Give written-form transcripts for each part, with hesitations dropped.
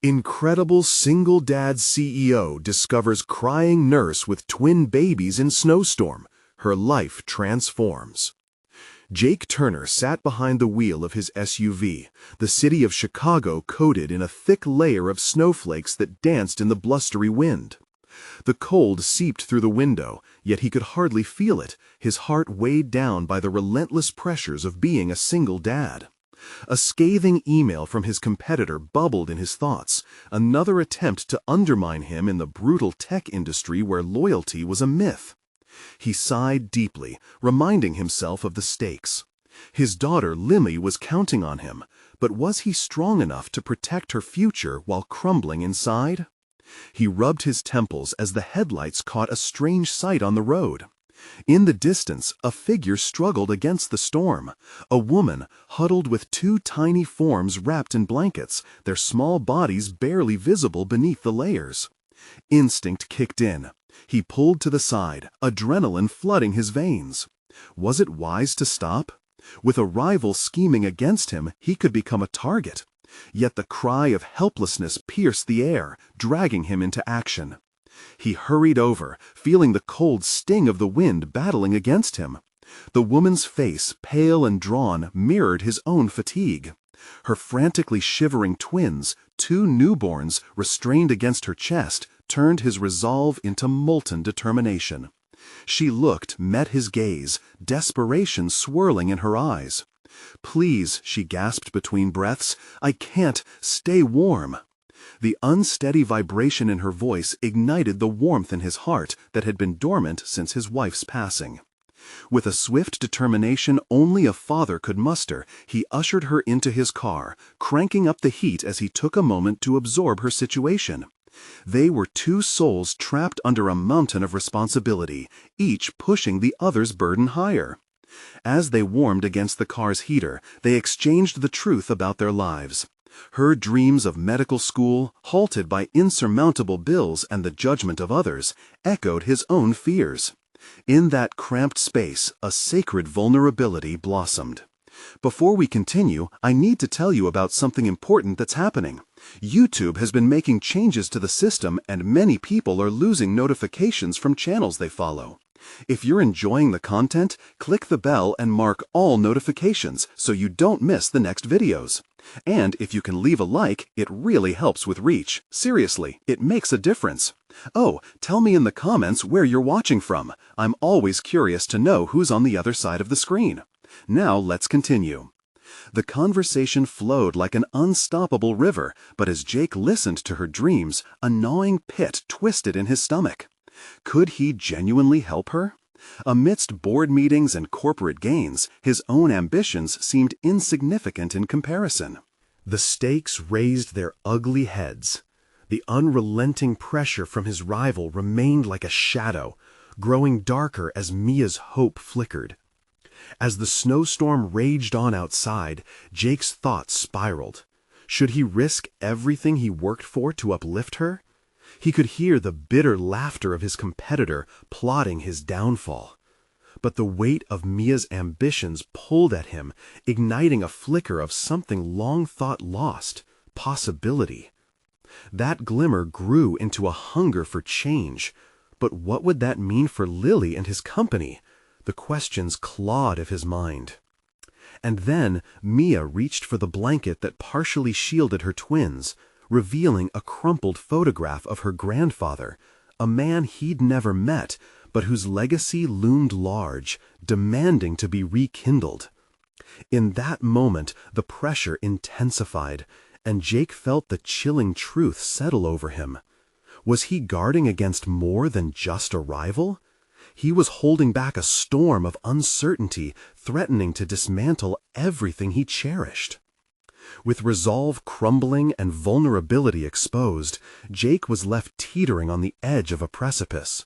Incredible single dad CEO discovers crying nurse with twin babies in Snowstorm. Her life transforms. Jake Turner sat behind the wheel of his SUV, the city of Chicago coated in a thick layer of snowflakes that danced in the blustery wind. The cold seeped through the window, yet he could hardly feel it, his heart weighed down by the relentless pressures of being a single dad. A scathing email from his competitor bubbled in his thoughts, another attempt to undermine him in the brutal tech industry where loyalty was a myth. He sighed deeply, reminding himself of the stakes. His daughter Lily was counting on him, but was he strong enough to protect her future while crumbling inside? He rubbed his temples as the headlights caught a strange sight on the road. In the distance, a figure struggled against the storm, a woman huddled with two tiny forms wrapped in blankets, their small bodies barely visible beneath the layers. Instinct kicked in. He pulled to the side, adrenaline flooding his veins. Was it wise to stop? With a rival scheming against him, he could become a target. Yet the cry of helplessness pierced the air, dragging him into action. He hurried over, feeling the cold sting of the wind battling against him. The woman's face, pale and drawn, mirrored his own fatigue. Her frantically shivering twins, two newborns restrained against her chest, turned his resolve into molten determination. She looked, met his gaze, desperation swirling in her eyes. "Please," she gasped between breaths, "I can't. Stay warm." The unsteady vibration in her voice ignited the warmth in his heart that had been dormant since his wife's passing. With a swift determination only a father could muster, he ushered her into his car, cranking up the heat as he took a moment to absorb her situation. They were two souls trapped under a mountain of responsibility, each pushing the other's burden higher. As they warmed against the car's heater, they exchanged the truth about their lives. Her dreams of medical school, halted by insurmountable bills and the judgment of others, echoed his own fears. In that cramped space, a sacred vulnerability blossomed. Before we continue, I need to tell you about something important that's happening. YouTube has been making changes to the system, and many people are losing notifications from channels they follow. If you're enjoying the content, click the bell and mark all notifications so you don't miss the next videos. And if you can leave a like, it really helps with reach. Seriously, it makes a difference. Oh, tell me in the comments where you're watching from. I'm always curious to know who's on the other side of the screen. Now let's continue. The conversation flowed like an unstoppable river, but as Jake listened to her dreams, a gnawing pit twisted in his stomach. Could he genuinely help her? Amidst board meetings and corporate gains, his own ambitions seemed insignificant in comparison. The stakes raised their ugly heads. The unrelenting pressure from his rival remained like a shadow, growing darker as Mia's hope flickered. As the snowstorm raged on outside, Jake's thoughts spiraled. Should he risk everything he worked for to uplift her? He could hear the bitter laughter of his competitor plotting his downfall. But the weight of Mia's ambitions pulled at him, igniting a flicker of something long thought lost, possibility. That glimmer grew into a hunger for change. But what would that mean for Lily and his company? The questions clawed at his mind. And then Mia reached for the blanket that partially shielded her twins, revealing a crumpled photograph of her grandfather, a man he'd never met, but whose legacy loomed large, demanding to be rekindled. In that moment, the pressure intensified, and Jake felt the chilling truth settle over him. Was he guarding against more than just a rival? He was holding back a storm of uncertainty, threatening to dismantle everything he cherished. With resolve crumbling and vulnerability exposed, Jake was left teetering on the edge of a precipice.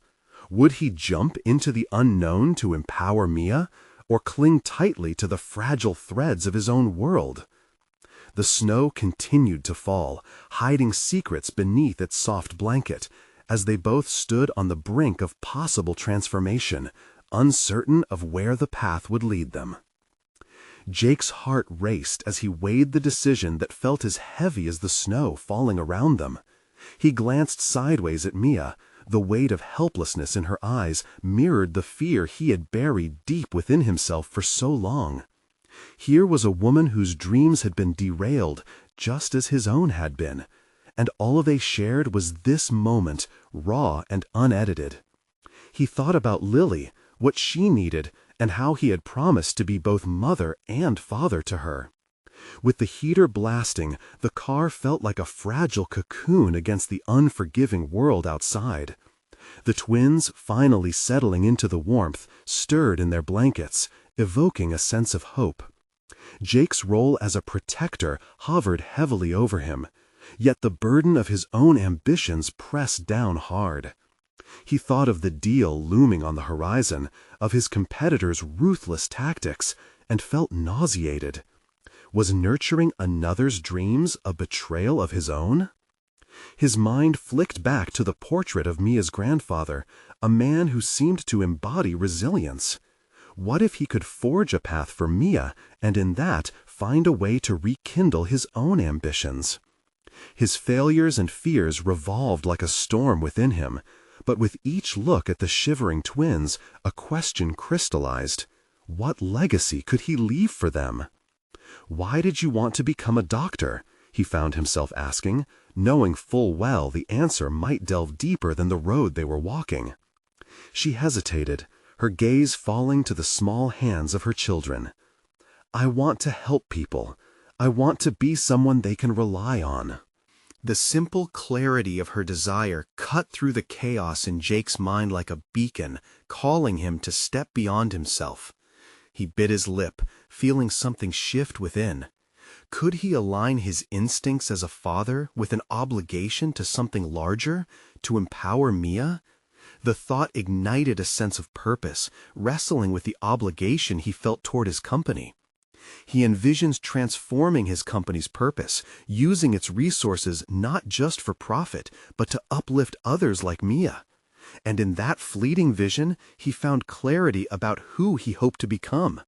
Would he jump into the unknown to empower Mia, or cling tightly to the fragile threads of his own world? The snow continued to fall, hiding secrets beneath its soft blanket, as they both stood on the brink of possible transformation, uncertain of where the path would lead them. Jake's heart raced as he weighed the decision that felt as heavy as the snow falling around them. He glanced sideways at Mia. The weight of helplessness in her eyes mirrored the fear he had buried deep within himself for so long. Here was a woman whose dreams had been derailed, just as his own had been, and all they shared was this moment, raw and unedited. He thought about Lily, what she needed, and how he had promised to be both mother and father to her. With the heater blasting, the car felt like a fragile cocoon against the unforgiving world outside. The twins, finally settling into the warmth, stirred in their blankets, evoking a sense of hope. Jake's role as a protector hovered heavily over him, yet the burden of his own ambitions pressed down hard. He thought of the deal looming on the horizon, of his competitor's ruthless tactics, and felt nauseated. Was nurturing another's dreams a betrayal of his own? His mind flicked back to the portrait of Mia's grandfather, a man who seemed to embody resilience. What if he could forge a path for Mia, and in that find a way to rekindle his own ambitions? His failures and fears revolved like a storm within him, but with each look at the shivering twins, a question crystallized. What legacy could he leave for them? "Why did you want to become a doctor?" he found himself asking, knowing full well the answer might delve deeper than the road they were walking. She hesitated, her gaze falling to the small hands of her children. "I want to help people. I want to be someone they can rely on." The simple clarity of her desire cut through the chaos in Jake's mind like a beacon, calling him to step beyond himself. He bit his lip, feeling something shift within. Could he align his instincts as a father with an obligation to something larger, to empower Mia? The thought ignited a sense of purpose, wrestling with the obligation he felt toward his company. He envisions transforming his company's purpose, using its resources not just for profit, but to uplift others like Mia. And in that fleeting vision, he found clarity about who he hoped to become.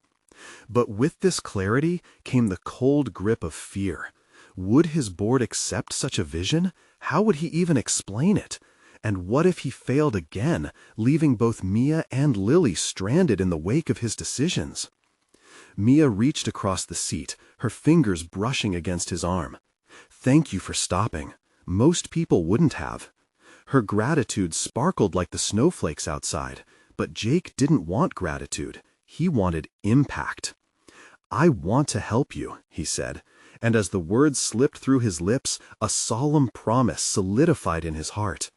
But with this clarity came the cold grip of fear. Would his board accept such a vision? How would he even explain it? And what if he failed again, leaving both Mia and Lily stranded in the wake of his decisions? Mia reached across the seat, her fingers brushing against his arm. "Thank you for stopping. Most people wouldn't have." Her gratitude sparkled like the snowflakes outside, but Jake didn't want gratitude. He wanted impact. "I want to help you," he said, and as the words slipped through his lips, a solemn promise solidified in his heart.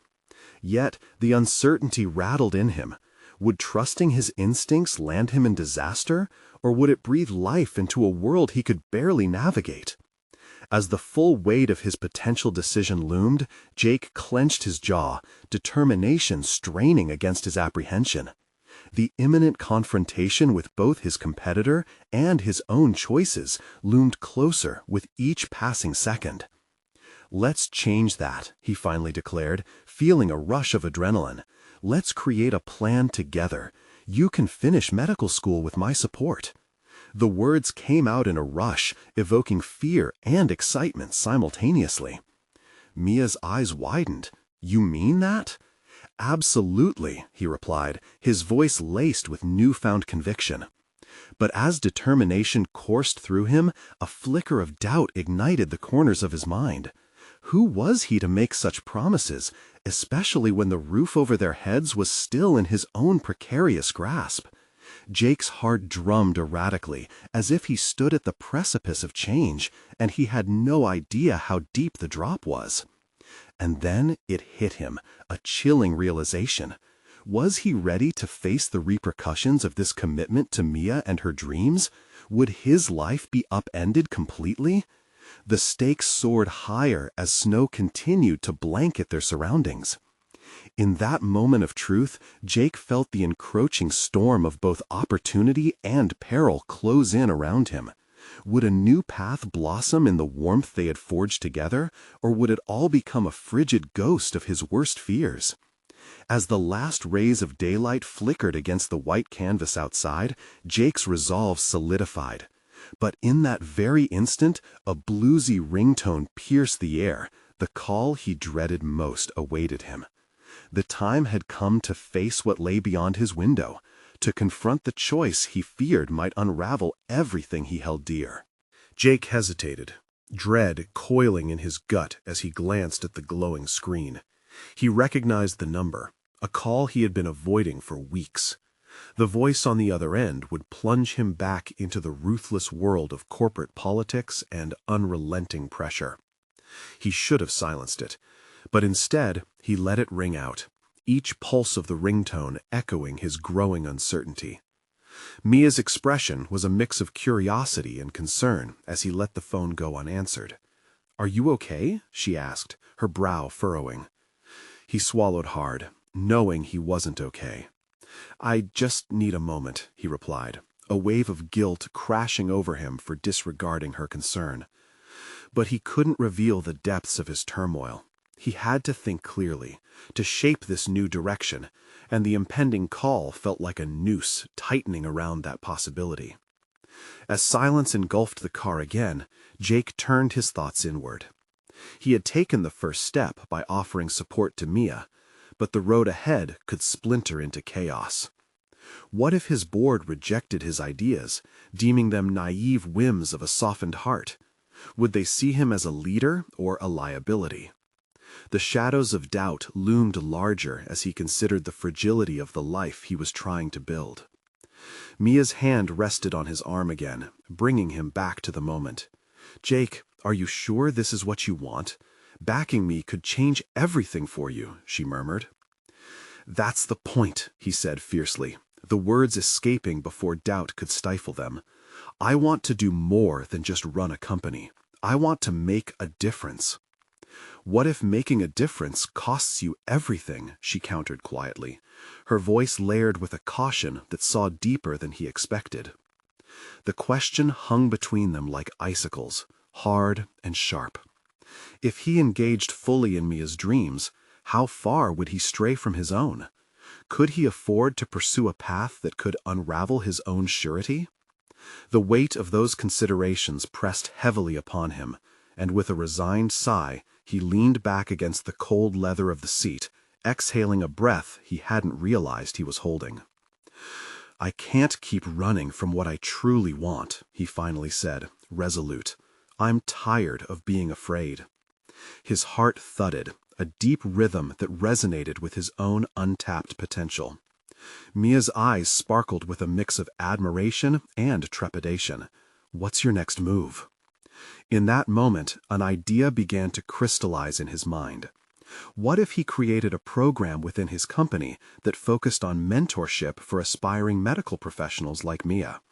Yet the uncertainty rattled in him. Would trusting his instincts land him in disaster, or would it breathe life into a world he could barely navigate? As the full weight of his potential decision loomed, Jake clenched his jaw, determination straining against his apprehension. The imminent confrontation with both his competitor and his own choices loomed closer with each passing second. "Let's change that," he finally declared, feeling a rush of adrenaline. "Let's create a plan together. You can finish medical school with my support." The words came out in a rush, evoking fear and excitement simultaneously. Mia's eyes widened. "You mean that?" "Absolutely," he replied, his voice laced with newfound conviction. But as determination coursed through him, a flicker of doubt ignited the corners of his mind. Who was he to make such promises, especially when the roof over their heads was still in his own precarious grasp? Jake's heart drummed erratically, as if he stood at the precipice of change, and he had no idea how deep the drop was. And then it hit him, a chilling realization. Was he ready to face the repercussions of this commitment to Mia and her dreams? Would his life be upended completely? The stakes soared higher as snow continued to blanket their surroundings. In that moment of truth, Jake felt the encroaching storm of both opportunity and peril close in around him. Would a new path blossom in the warmth they had forged together, or would it all become a frigid ghost of his worst fears? As the last rays of daylight flickered against the white canvas outside, Jake's resolve solidified. But in that very instant, a bluesy ringtone pierced the air. The call he dreaded most awaited him. The time had come to face what lay beyond his window, to confront the choice he feared might unravel everything he held dear. Jake hesitated, dread coiling in his gut as he glanced at the glowing screen. He recognized the number, a call he had been avoiding for weeks. The voice on the other end would plunge him back into the ruthless world of corporate politics and unrelenting pressure. He should have silenced it, but instead he let it ring out, each pulse of the ringtone echoing his growing uncertainty. Mia's expression was a mix of curiosity and concern as he let the phone go unanswered. "Are you okay?" she asked, her brow furrowing. He swallowed hard, knowing he wasn't okay. "I just need a moment," he replied, a wave of guilt crashing over him for disregarding her concern. But he couldn't reveal the depths of his turmoil. He had to think clearly, to shape this new direction, and the impending call felt like a noose tightening around that possibility. As silence engulfed the car again, Jake turned his thoughts inward. He had taken the first step by offering support to Mia, but the road ahead could splinter into chaos. What if his board rejected his ideas, deeming them naive whims of a softened heart? Would they see him as a leader or a liability? The shadows of doubt loomed larger as he considered the fragility of the life he was trying to build. Mia's hand rested on his arm again, bringing him back to the moment. "Jake, are you sure this is what you want? Backing me could change everything for you," she murmured. "That's the point," he said fiercely, the words escaping before doubt could stifle them. "I want to do more than just run a company. I want to make a difference." "What if making a difference costs you everything?" she countered quietly, her voice layered with a caution that saw deeper than he expected. The question hung between them like icicles, hard and sharp. If he engaged fully in Mia's dreams, how far would he stray from his own? Could he afford to pursue a path that could unravel his own surety? The weight of those considerations pressed heavily upon him, and with a resigned sigh, he leaned back against the cold leather of the seat, exhaling a breath he hadn't realized he was holding. "I can't keep running from what I truly want," he finally said, resolute. "I'm tired of being afraid." His heart thudded, a deep rhythm that resonated with his own untapped potential. Mia's eyes sparkled with a mix of admiration and trepidation. "What's your next move?" In that moment, an idea began to crystallize in his mind. What if he created a program within his company that focused on mentorship for aspiring medical professionals like Mia?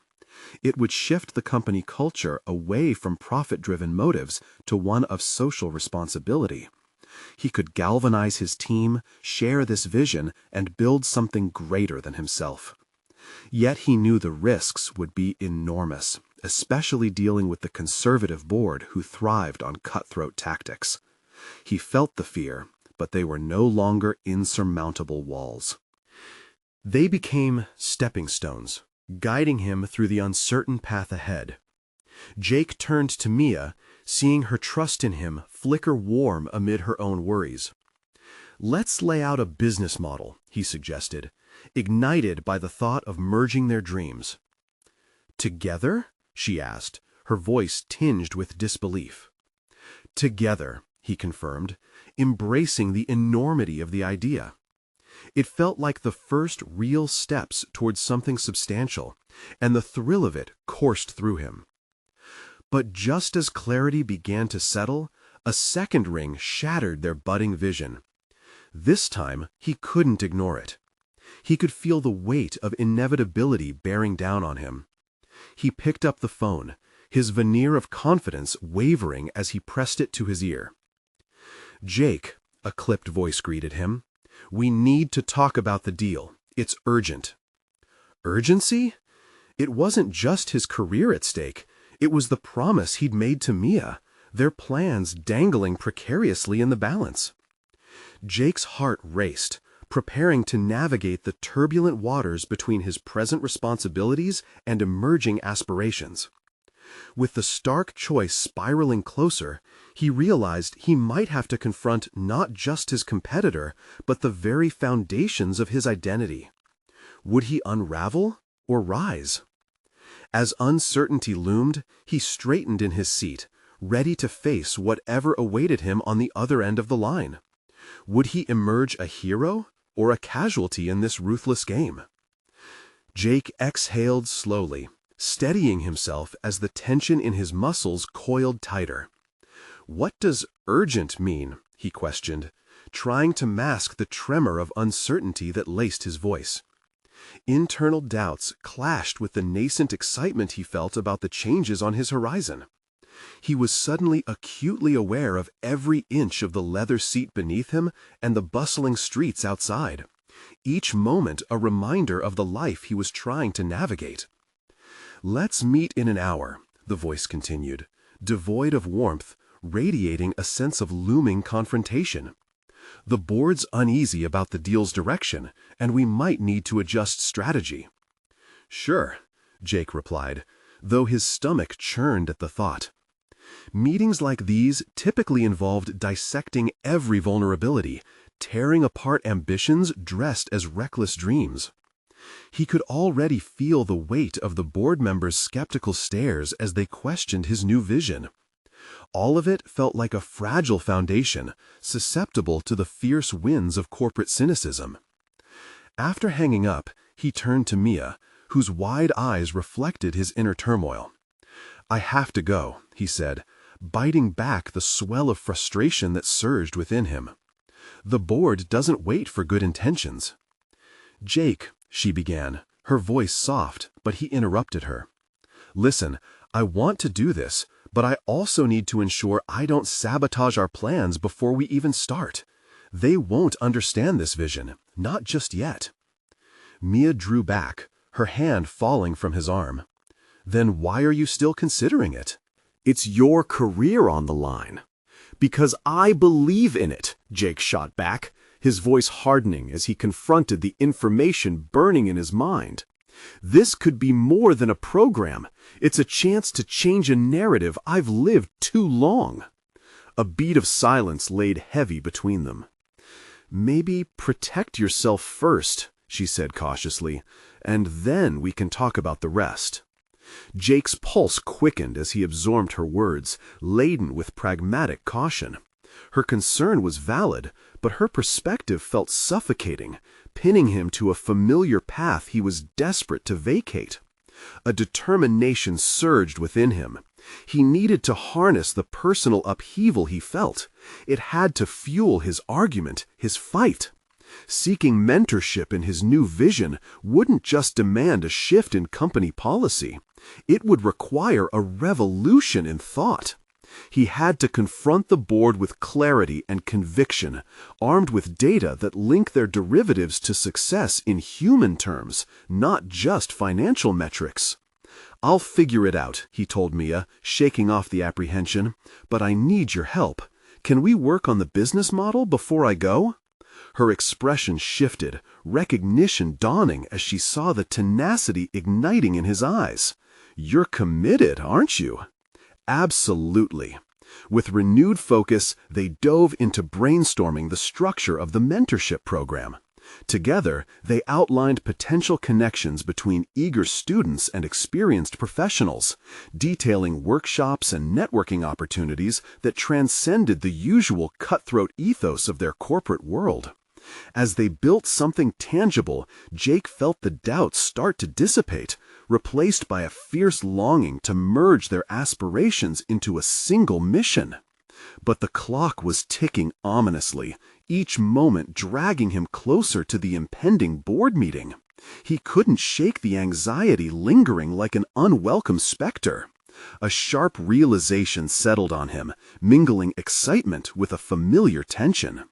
It would shift the company culture away from profit-driven motives to one of social responsibility. He could galvanize his team, share this vision, and build something greater than himself. Yet he knew the risks would be enormous, especially dealing with the conservative board who thrived on cutthroat tactics. He felt the fear, but they were no longer insurmountable walls. They became stepping stones, guiding him through the uncertain path ahead. Jake turned to Mia, seeing her trust in him flicker warm amid her own worries. "Let's lay out a business model," he suggested, ignited by the thought of merging their dreams. "Together?" she asked, her voice tinged with disbelief. "Together," he confirmed, embracing the enormity of the idea. It felt like the first real steps towards something substantial, and the thrill of it coursed through him. But just as clarity began to settle, a second ring shattered their budding vision. This time, he couldn't ignore it. He could feel the weight of inevitability bearing down on him. He picked up the phone, his veneer of confidence wavering as he pressed it to his ear. "Jake," a clipped voice greeted him, "we need to talk about the deal. It's urgent." Urgency? It wasn't just his career at stake. It was the promise he'd made to Mia, their plans dangling precariously in the balance. Jake's heart raced, preparing to navigate the turbulent waters between his present responsibilities and emerging aspirations. With the stark choice spiraling closer, he realized he might have to confront not just his competitor, but the very foundations of his identity. Would he unravel or rise? As uncertainty loomed, he straightened in his seat, ready to face whatever awaited him on the other end of the line. Would he emerge a hero or a casualty in this ruthless game? Jake exhaled slowly, steadying himself as the tension in his muscles coiled tighter. "What does urgent mean?" he questioned, trying to mask the tremor of uncertainty that laced his voice. Internal doubts clashed with the nascent excitement he felt about the changes on his horizon. He was suddenly acutely aware of every inch of the leather seat beneath him and the bustling streets outside, each moment a reminder of the life he was trying to navigate. "Let's meet in an hour," the voice continued, devoid of warmth, radiating a sense of looming confrontation. "The board's uneasy about the deal's direction, and we might need to adjust strategy." "Sure," Jake replied, though his stomach churned at the thought. Meetings like these typically involved dissecting every vulnerability, tearing apart ambitions dressed as reckless dreams. He could already feel the weight of the board members' skeptical stares as they questioned his new vision. All of it felt like a fragile foundation, susceptible to the fierce winds of corporate cynicism. After hanging up, he turned to Mia, whose wide eyes reflected his inner turmoil. "I have to go," he said, biting back the swell of frustration that surged within him. "The board doesn't wait for good intentions." "Jake," she began, her voice soft, but he interrupted her. "Listen, I want to do this, but I also need to ensure I don't sabotage our plans before we even start. They won't understand this vision, not just yet." Mia drew back, her hand falling from his arm. "Then why are you still considering it?" "It's your career on the line." "Because I believe in it," Jake shot back, his voice hardening as he confronted the information burning in his mind. "This could be more than a program. It's a chance to change a narrative I've lived too long." A beat of silence laid heavy between them. "Maybe protect yourself first," she said cautiously, "and then we can talk about the rest." Jake's pulse quickened as he absorbed her words, laden with pragmatic caution. Her concern was valid, but her perspective felt suffocating, pinning him to a familiar path he was desperate to vacate. A determination surged within him. He needed to harness the personal upheaval he felt. It had to fuel his argument, his fight. Seeking mentorship in his new vision wouldn't just demand a shift in company policy. It would require a revolution in thought. He had to confront the board with clarity and conviction, armed with data that link their derivatives to success in human terms, not just financial metrics. "I'll figure it out," he told Mia, shaking off the apprehension, "but I need your help. Can we work on the business model before I go?" Her expression shifted, recognition dawning as she saw the tenacity igniting in his eyes. "You're committed, aren't you?" "Absolutely." With renewed focus, they dove into brainstorming the structure of the mentorship program. Together, they outlined potential connections between eager students and experienced professionals, detailing workshops and networking opportunities that transcended the usual cutthroat ethos of their corporate world. As they built something tangible, Jake felt the doubts start to dissipate, replaced by a fierce longing to merge their aspirations into a single mission. But the clock was ticking ominously, each moment dragging him closer to the impending board meeting. He couldn't shake the anxiety lingering like an unwelcome specter. A sharp realization settled on him, mingling excitement with a familiar tension.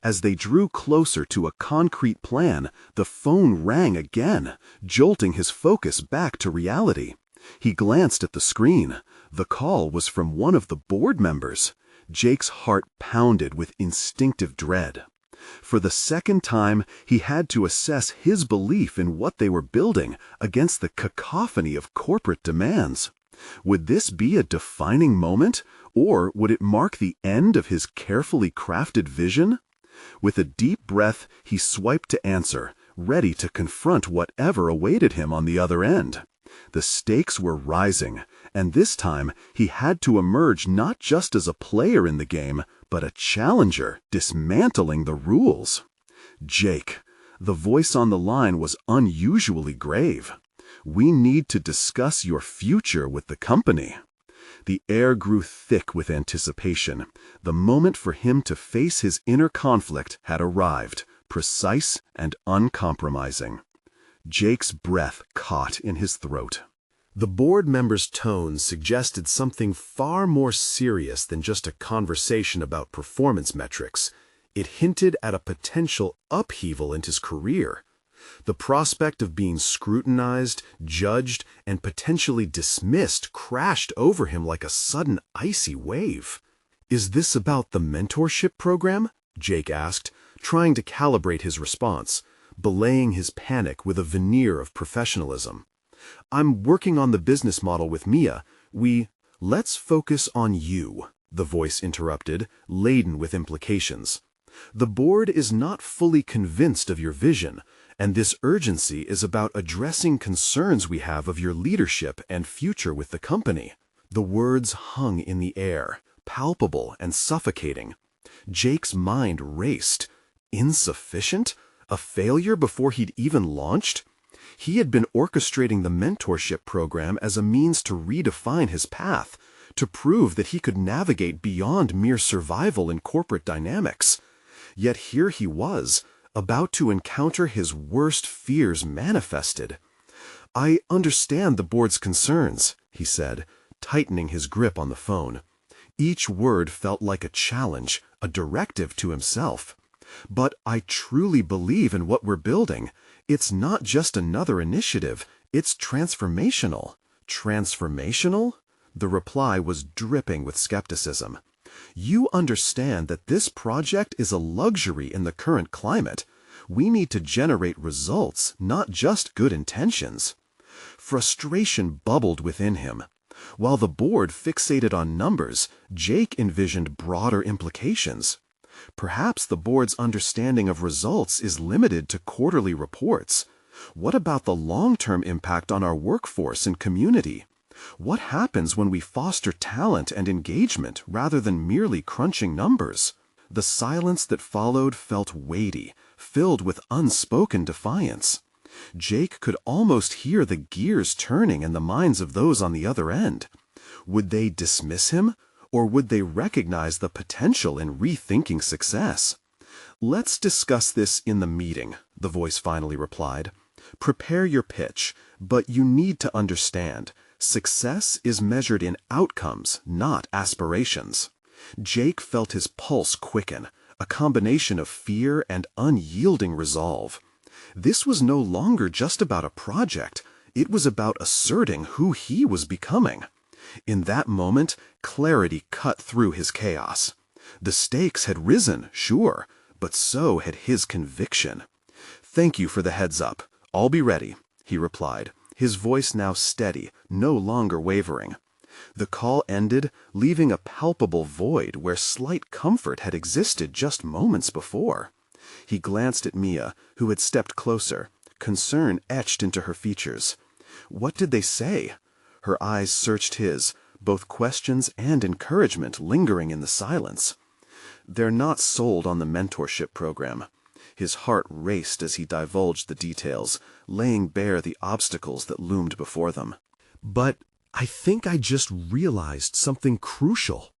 As they drew closer to a concrete plan, the phone rang again, jolting his focus back to reality. He glanced at the screen. The call was from one of the board members. Jake's heart pounded with instinctive dread. For the second time, he had to assess his belief in what they were building against the cacophony of corporate demands. Would this be a defining moment, or would it mark the end of his carefully crafted vision? With a deep breath, he swiped to answer, ready to confront whatever awaited him on the other end. The stakes were rising, and this time he had to emerge not just as a player in the game, but a challenger dismantling the rules. "Jake," the voice on the line was unusually grave. "We need to discuss your future with the company." The air grew thick with anticipation. The moment for him to face his inner conflict had arrived, precise and uncompromising. Jake's breath caught in his throat. The board member's tone suggested something far more serious than just a conversation about performance metrics. It hinted at a potential upheaval in his career. The prospect of being scrutinized, judged, and potentially dismissed crashed over him like a sudden icy wave. "Is this about the mentorship program?" Jake asked, trying to calibrate his response, belaying his panic with a veneer of professionalism. "I'm working on the business model with Mia. Let's focus on you," the voice interrupted, laden with implications. "The board is not fully convinced of your vision, and this urgency is about addressing concerns we have of your leadership and future with the company." The words hung in the air, palpable and suffocating. Jake's mind raced. Insufficient? A failure before he'd even launched? He had been orchestrating the mentorship program as a means to redefine his path, to prove that he could navigate beyond mere survival in corporate dynamics. Yet here he was, about to encounter his worst fears manifested. "I understand the board's concerns," he said, tightening his grip on the phone. Each word felt like a challenge, a directive to himself. "But I truly believe in what we're building. It's not just another initiative, it's transformational." "Transformational?" The reply was dripping with skepticism. "You understand that this project is a luxury in the current climate. We need to generate results, not just good intentions." Frustration bubbled within him. While the board fixated on numbers, Jake envisioned broader implications. Perhaps the board's understanding of results is limited to quarterly reports. What about the long-term impact on our workforce and community? What happens when we foster talent and engagement rather than merely crunching numbers? The silence that followed felt weighty, filled with unspoken defiance. Jake could almost hear the gears turning in the minds of those on the other end. Would they dismiss him? Or would they recognize the potential in rethinking success? "Let's discuss this in the meeting," the voice finally replied. "Prepare your pitch, but you need to understand, success is measured in outcomes, not aspirations." Jake felt his pulse quicken, a combination of fear and unyielding resolve. This was no longer just about a project, it was about asserting who he was becoming. In that moment, clarity cut through his chaos. The stakes had risen, sure, but so had his conviction. "Thank you for the heads up. I'll be ready," he replied, his voice now steady, no longer wavering. The call ended, leaving a palpable void where slight comfort had existed just moments before. He glanced at Mia, who had stepped closer, concern etched into her features. What did they say? Her eyes searched his, both questions and encouragement lingering in the silence. "They're not sold on the mentorship program." His heart raced as he divulged the details, laying bare the obstacles that loomed before them. "But I think I just realized something crucial."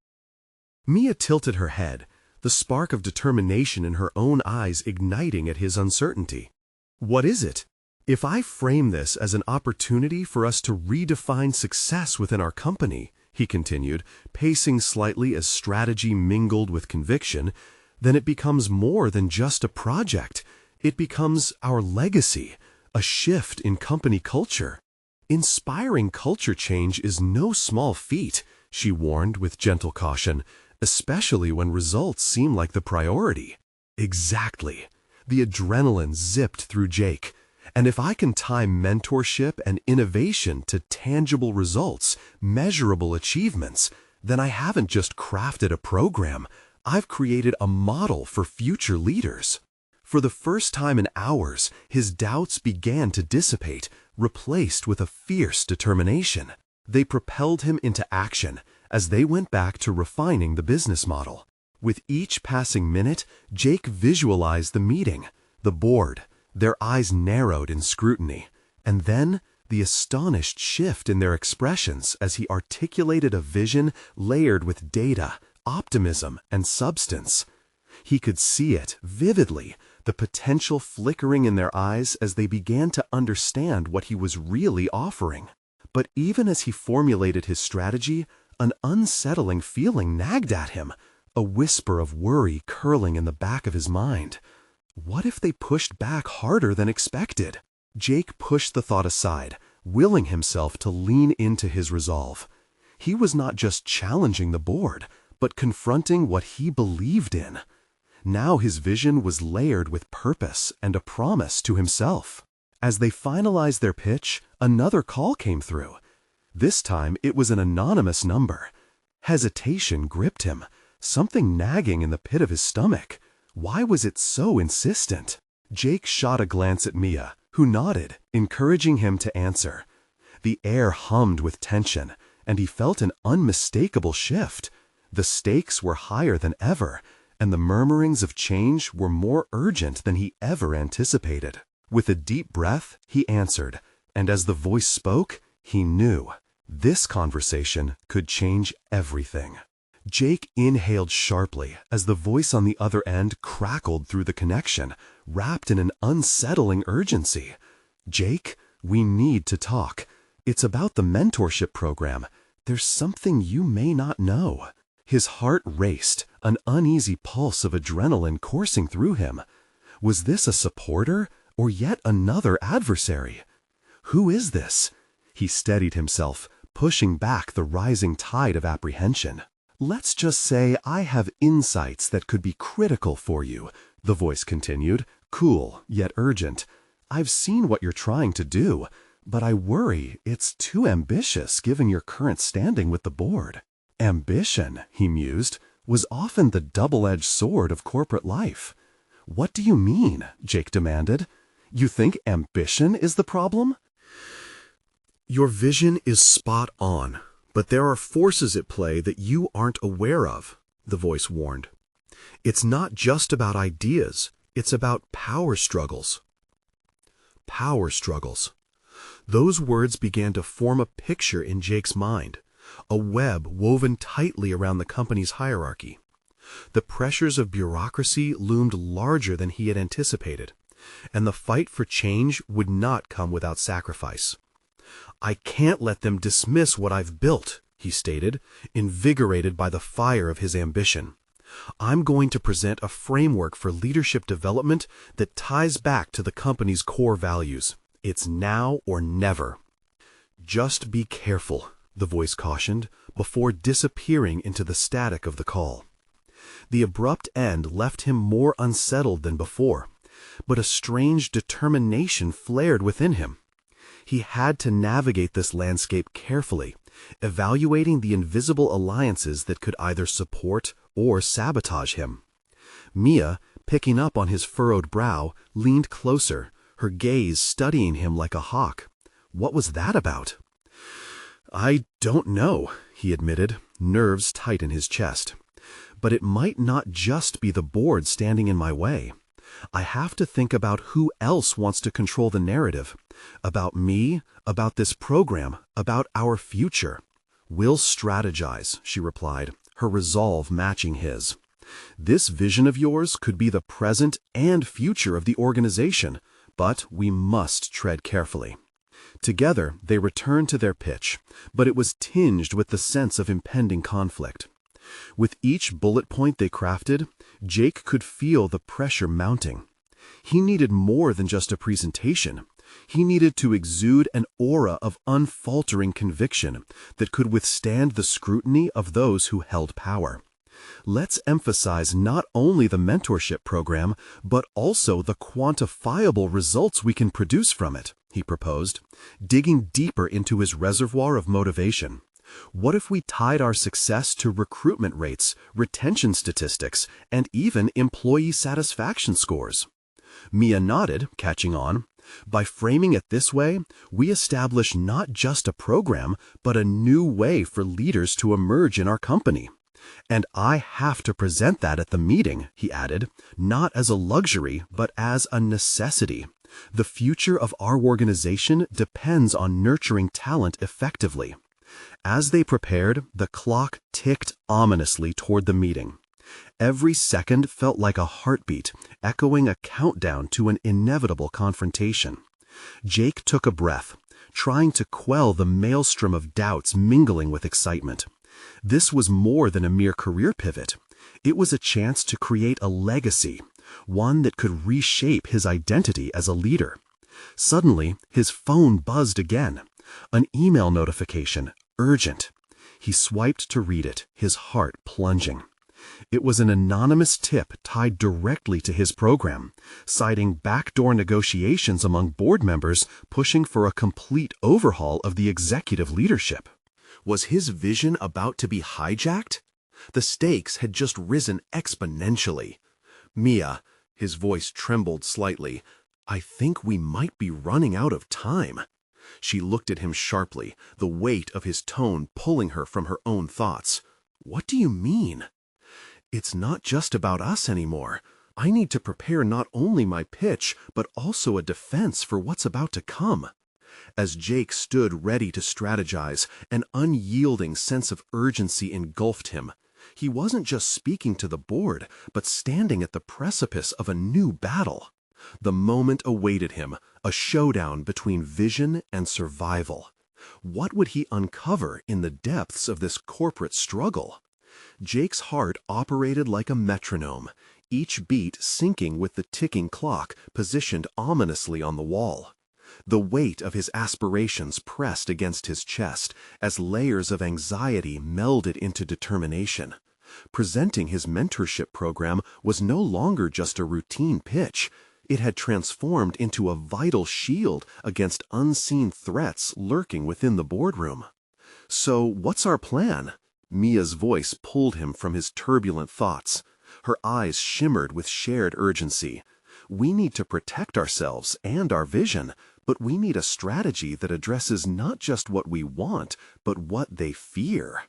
Mia tilted her head, the spark of determination in her own eyes igniting at his uncertainty. "What is it?" "If I frame this as an opportunity for us to redefine success within our company," he continued, pacing slightly as strategy mingled with conviction, "then it becomes more than just a project. It becomes our legacy, a shift in company culture." "Inspiring culture change is no small feat," she warned with gentle caution, "especially when results seem like the priority." Exactly. The adrenaline zipped through Jake. And if I can tie mentorship and innovation to tangible results, measurable achievements, then I haven't just crafted a program, I've created a model for future leaders. For the first time in hours, his doubts began to dissipate, replaced with a fierce determination. They propelled him into action as they went back to refining the business model. With each passing minute, Jake visualized the meeting, the board, their eyes narrowed in scrutiny, and then the astonished shift in their expressions as he articulated a vision layered with data, optimism, and substance. He could see it vividly, the potential flickering in their eyes as they began to understand what he was really offering. But even as he formulated his strategy, an unsettling feeling nagged at him, a whisper of worry curling in the back of his mind. What if they pushed back harder than expected? Jake pushed the thought aside, willing himself to lean into his resolve. He was not just challenging the board, but confronting what he believed in. Now his vision was layered with purpose and a promise to himself. As they finalized their pitch, another call came through. This time it was an anonymous number. Hesitation gripped him, something nagging in the pit of his stomach. Why was it so insistent? Jake shot a glance at Mia, who nodded, encouraging him to answer. The air hummed with tension, and he felt an unmistakable shift. The stakes were higher than ever, and the murmurings of change were more urgent than he ever anticipated. With a deep breath, he answered, and as the voice spoke, he knew this conversation could change everything. Jake inhaled sharply as the voice on the other end crackled through the connection, wrapped in an unsettling urgency. "Jake, we need to talk. It's about the mentorship program. There's something you may not know." His heart raced, an uneasy pulse of adrenaline coursing through him. Was this a supporter or yet another adversary? Who is this? He steadied himself, pushing back the rising tide of apprehension. "Let's just say I have insights that could be critical for you," the voice continued, cool yet urgent. "I've seen what you're trying to do, but I worry it's too ambitious given your current standing with the board." Ambition, he mused, was often the double-edged sword of corporate life. "What do you mean?" Jake demanded. "You think ambition is the problem?" "Your vision is spot on. But there are forces at play that you aren't aware of," the voice warned. "It's not just about ideas, it's about power struggles." Power struggles. Those words began to form a picture in Jake's mind, a web woven tightly around the company's hierarchy. The pressures of bureaucracy loomed larger than he had anticipated, and the fight for change would not come without sacrifice. "I can't let them dismiss what I've built," he stated, invigorated by the fire of his ambition. "I'm going to present a framework for leadership development that ties back to the company's core values. It's now or never." "Just be careful," the voice cautioned, before disappearing into the static of the call. The abrupt end left him more unsettled than before, but a strange determination flared within him. He had to navigate this landscape carefully, evaluating the invisible alliances that could either support or sabotage him. Mia, picking up on his furrowed brow, leaned closer, her gaze studying him like a hawk. What was that about? "I don't know," he admitted, nerves tight in his chest. "But it might not just be the board standing in my way. I have to think about who else wants to control the narrative. About me, about this program, about our future." "We'll strategize," she replied, her resolve matching his. "This vision of yours could be the present and future of the organization, but we must tread carefully." Together, they returned to their pitch, but it was tinged with the sense of impending conflict. With each bullet point they crafted, Jake could feel the pressure mounting. He needed more than just a presentation. He needed to exude an aura of unfaltering conviction that could withstand the scrutiny of those who held power. Let's emphasize not only the mentorship program, but also the quantifiable results we can produce from it, he proposed, digging deeper into his reservoir of motivation. What if we tied our success to recruitment rates, retention statistics, and even employee satisfaction scores? Mia nodded, catching on. By framing it this way, we establish not just a program, but a new way for leaders to emerge in our company. And I have to present that at the meeting, he added, not as a luxury, but as a necessity. The future of our organization depends on nurturing talent effectively. As they prepared, the clock ticked ominously toward the meeting. Every second felt like a heartbeat, echoing a countdown to an inevitable confrontation. Jake took a breath, trying to quell the maelstrom of doubts mingling with excitement. This was more than a mere career pivot. It was a chance to create a legacy, one that could reshape his identity as a leader. Suddenly, his phone buzzed again. An email notification, urgent. He swiped to read it, his heart plunging. It was an anonymous tip tied directly to his program, citing backdoor negotiations among board members pushing for a complete overhaul of the executive leadership. Was his vision about to be hijacked? The stakes had just risen exponentially. Mia, his voice trembled slightly, I think we might be running out of time. She looked at him sharply, the weight of his tone pulling her from her own thoughts. What do you mean? It's not just about us anymore. I need to prepare not only my pitch, but also a defense for what's about to come. As Jake stood ready to strategize, an unyielding sense of urgency engulfed him. He wasn't just speaking to the board, but standing at the precipice of a new battle. The moment awaited him, a showdown between vision and survival. What would he uncover in the depths of this corporate struggle? Jake's heart operated like a metronome, each beat syncing with the ticking clock positioned ominously on the wall. The weight of his aspirations pressed against his chest as layers of anxiety melded into determination. Presenting his mentorship program was no longer just a routine pitch. It had transformed into a vital shield against unseen threats lurking within the boardroom. So, what's our plan? Mia's voice pulled him from his turbulent thoughts. Her eyes shimmered with shared urgency. We need to protect ourselves and our vision, but we need a strategy that addresses not just what we want, but what they fear.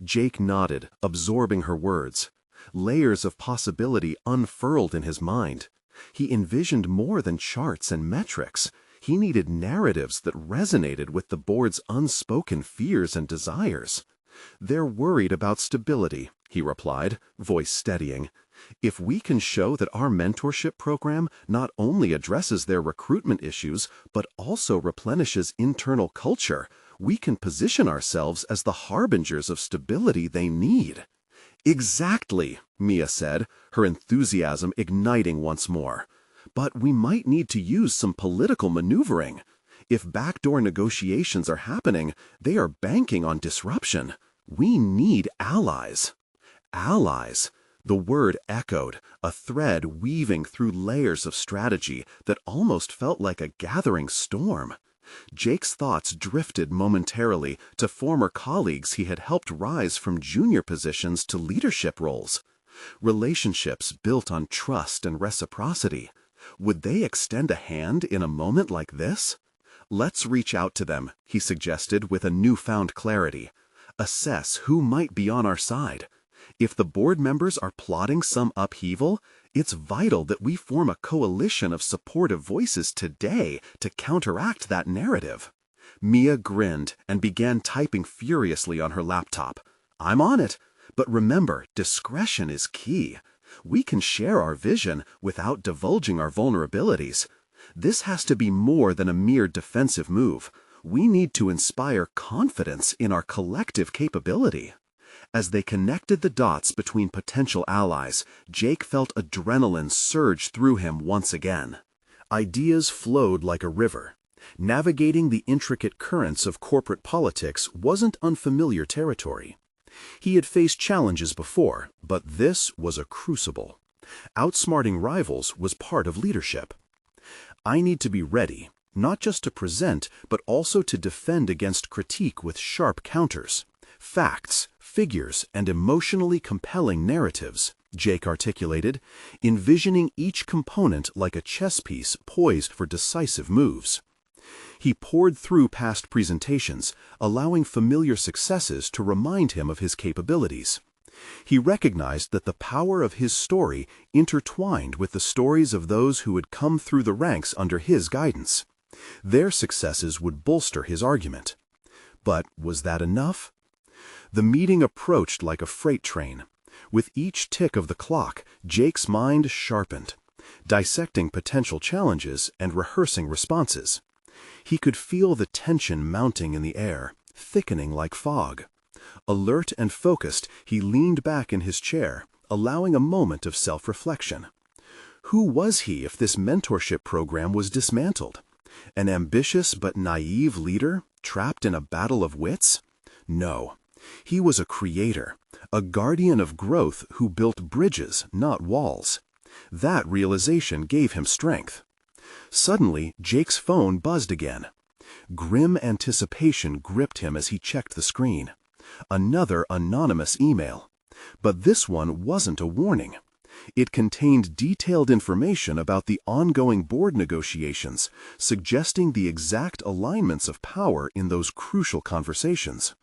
Jake nodded, absorbing her words. Layers of possibility unfurled in his mind. He envisioned more than charts and metrics. He needed narratives that resonated with the board's unspoken fears and desires. They're worried about stability, he replied, voice steadying. If we can show that our mentorship program not only addresses their recruitment issues, but also replenishes internal culture, we can position ourselves as the harbingers of stability they need. Exactly, Mia said, her enthusiasm igniting once more. But we might need to use some political maneuvering. If backdoor negotiations are happening, they are banking on disruption. We need allies. Allies. The word echoed, a thread weaving through layers of strategy that almost felt like a gathering storm. Jake's thoughts drifted momentarily to former colleagues he had helped rise from junior positions to leadership roles. Relationships built on trust and reciprocity. Would they extend a hand in a moment like this? Let's reach out to them, he suggested with a newfound clarity. Assess who might be on our side. If the board members are plotting some upheaval, it's vital that we form a coalition of supportive voices today to counteract that narrative. Mia grinned and began typing furiously on her laptop. I'm on it. But remember, discretion is key. We can share our vision without divulging our vulnerabilities. This has to be more than a mere defensive move. We need to inspire confidence in our collective capability. As they connected the dots between potential allies, Jake felt adrenaline surge through him once again. Ideas flowed like a river. Navigating the intricate currents of corporate politics wasn't unfamiliar territory. He had faced challenges before, but this was a crucible. Outsmarting rivals was part of leadership. I need to be ready, not just to present, but also to defend against critique with sharp counters. Facts, figures, and emotionally compelling narratives, Jake articulated, envisioning each component like a chess piece poised for decisive moves. He poured through past presentations, allowing familiar successes to remind him of his capabilities. He recognized that the power of his story intertwined with the stories of those who had come through the ranks under his guidance. Their successes would bolster his argument. But was that enough? The meeting approached like a freight train. With each tick of the clock, Jake's mind sharpened, dissecting potential challenges and rehearsing responses. He could feel the tension mounting in the air, thickening like fog. Alert and focused, he leaned back in his chair, allowing a moment of self-reflection. Who was he if this mentorship program was dismantled? An ambitious but naive leader, trapped in a battle of wits? No. He was a creator, a guardian of growth who built bridges, not walls. That realization gave him strength. Suddenly, Jake's phone buzzed again. Grim anticipation gripped him as he checked the screen. Another anonymous email. But this one wasn't a warning. It contained detailed information about the ongoing board negotiations, suggesting the exact alignments of power in those crucial conversations.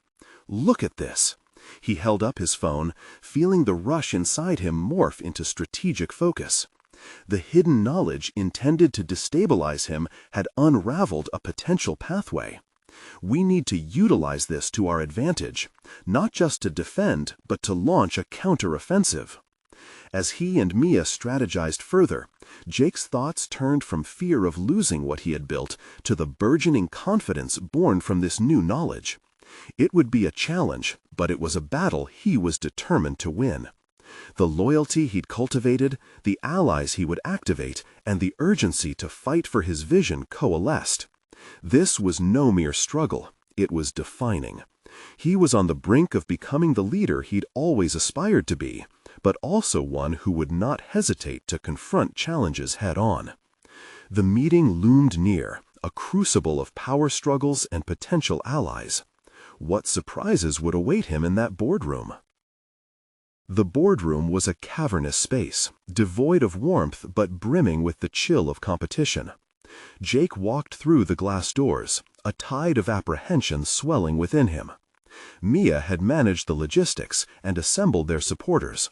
Look at this. He held up his phone, feeling the rush inside him morph into strategic focus. The hidden knowledge intended to destabilize him had unraveled a potential pathway. We need to utilize this to our advantage, not just to defend, but to launch a counteroffensive. As he and Mia strategized further, Jake's thoughts turned from fear of losing what he had built to the burgeoning confidence born from this new knowledge. It would be a challenge, but it was a battle he was determined to win. The loyalty he'd cultivated, the allies he would activate, and the urgency to fight for his vision coalesced. This was no mere struggle, it was defining. He was on the brink of becoming the leader he'd always aspired to be, but also one who would not hesitate to confront challenges head-on. The meeting loomed near, a crucible of power struggles and potential allies. What surprises would await him in that boardroom? The boardroom was a cavernous space, devoid of warmth but brimming with the chill of competition. Jake walked through the glass doors, a tide of apprehension swelling within him. Mia had managed the logistics and assembled their supporters,